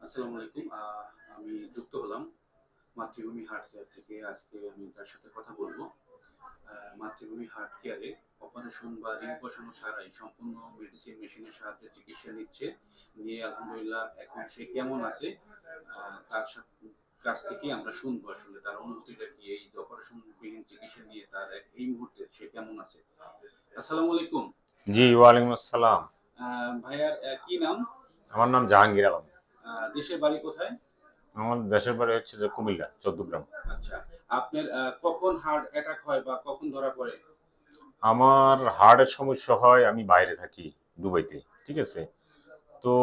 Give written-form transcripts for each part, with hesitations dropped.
আসসালামু আলাইকুম। আমি যুক্ত হলাম মাতৃভূমি হার্ট কেয়ার থেকে। আজকে আমি তার সাথে কথা বলব। মাতৃভূমি হার্ট কেয়ারে অপারেশন বা রিং বসানো ছাড়াই সম্পূর্ণ মেডিসিন মেশিনের সাহায্যে চিকিৎসা নিচ্ছে। নিয়ে আলহামদুলিল্লাহ এখন সে কেমন আছে? তার কাছ থেকেই আমরা শুনবো আসলে তার অনুভূতিটা কি এই যে অপারেশন বিহীন চিকিৎসা নিয়ে তার এই মুহূর্তে সে কেমন আছে? আসসালামু আলাইকুম। জি, ওয়ালাইকুম আসসালাম। ভাইয়ার কি নাম? আমার নাম জাহাঙ্গীর আলম। দেশের বাড়ি কোথায়? আমার দেশের বাড়ি হচ্ছে যে কুমিল্লা, চৌদ্দগ্রাম। আচ্ছা। আপনার কখন হার্ট অ্যাটাক হয় বা কখন ধরা পড়ে? আমার হার্টের সমস্যা হয়, আমি বাইরে থাকি, দুবাইতে। ঠিক আছে? তো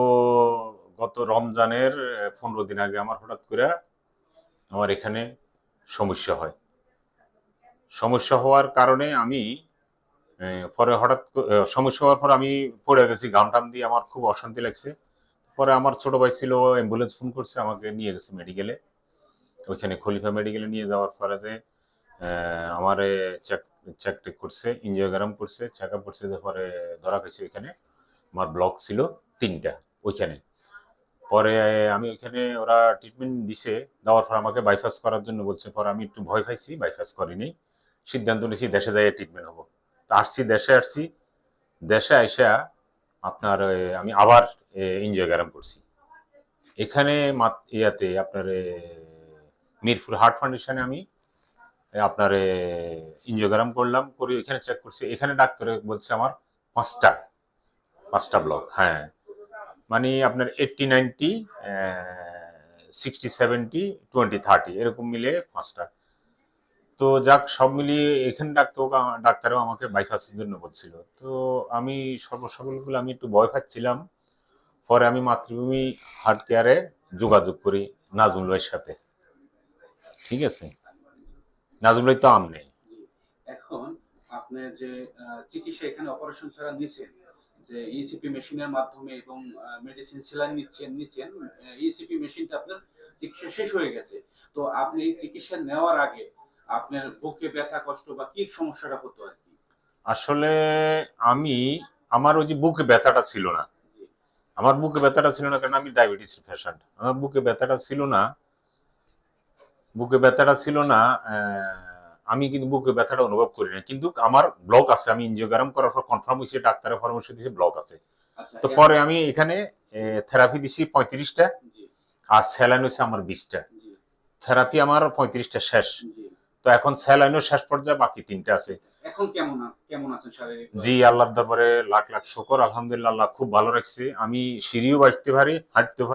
গত রমজানের 15 দিন আগে আমার হঠাৎ করে আমার এখানে সমস্যা হয়। সমস্যা হওয়ার কারণে আমি পরে হঠাৎ সমস্যা হওয়ার পর আমি পড়ে গেছি, ঘাম-টাম দিয়ে আমার খুব অশান্তি লাগছে। পরে আমার ছোট ভাই ছিল, অ্যাম্বুলেন্স ফোন করছে, আমাকে নিয়ে গেছে মেডিকেলে। ওইখানে খলিফা মেডিকেলে নিয়ে যাওয়ার পরে আমারে চেক চেক টেক করছে, এনজিওগ্রাম করছে, চেক আপ করছে, পরে ধরা খাইছে ওইখানে আমার ব্লক ছিল 3টা ওইখানে। পরে আমি ওইখানে ওরা ট্রিটমেন্ট দিছে, দেওয়ার পর আমাকে বাইপাস করার জন্য বলছে। পরে আমি একটু ভয় পাইছি, বাইপাস করিনি। সিদ্ধান্ত নিয়েছি দেশে যাই ট্রিটমেন্ট হবো। তো দেশে আসছি। দেশে আইসা আপনার আমি আবার এনজিওগ্রাম করছি এখানে ইয়াতে আপনার মিরপুর হার্ট ফাউন্ডেশনে আমি আপনার এনজিওগ্রাম করলাম, করে এখানে চেক করছি। এখানে ডাক্তারে বলছে আমার পাঁচটা পাঁচটা ব্লক। হ্যাঁ, মানে আপনার 80-90, 60-70, 20-30 এরকম মিলে পাঁচটা। তো যাক, সব মিলিয়ে এখানে ডাক্তারও আমাকে বাইপাসের জন্য বলছিল। তো আমি সর্বসকলগুলো আমি একটু ভয় পাচ্ছিলাম। পরে আমি মাতৃভূমি হার্ট কেয়ারে যোগাযোগ করি নাজমুল ভাইয়ের সাথে। ঠিক আছে? নাজমুল ভাই তো আমনে। জি। এখন আপনার যে চিকিৎসা এখানে অপারেশন ছাড়া নিছেন, যে ইসিপি মেশিনের মাধ্যমে এবং মেডিসিন সেলাইন নিচ্ছেন। ইসিপি মেশিনটা আপনার চিকিৎসা শেষ হয়ে গেছে। তো আপনি এই চিকিৎসা নেওয়ার আগে আপনার বুকে ব্যথা কষ্ট বা কি সমস্যাটা হতো আরকি? আসলে আমি আমার ওই যে বুকে ব্যথাটা ছিল না। জি, আমার বুকে ব্যথাটা ছিল না কারণ আমি ডায়াবেটিস পেশেন্ট। আমার বুকে ব্যথাটা ছিল না। বুকে ব্যথাটা ছিল না। আমি কিন্তু বুকে ব্যথাটা অনুভব করি না। কিন্তু আমার ব্লক আছে। আমি এনজিওগ্রাম করার পর কনফার্ম হইছে, ডাক্তারের পরামর্শ দিয়েছে ব্লক আছে। আচ্ছা তো এখন পরে আমি এখানে থেরাপি দিছি 35টা, জি, আর স্যালাইন হইছে আমার 20টা। জি, থেরাপি আমার 35টা শেষ। জি। তো এখন স্যালাইনও শেষ পর্যায়ে, বাকি 3টা আছে। এখন কেমন আছেন জি, শারীরিকভাবে? আল্লাহর দরবারে লাখ লাখ শুকর। আলহামদুলিল্লাহ, আল্লাহ খুব ভালো রাখছে। আমি সিঁড়িও বাইতে পারি, হাঁটতে পারি।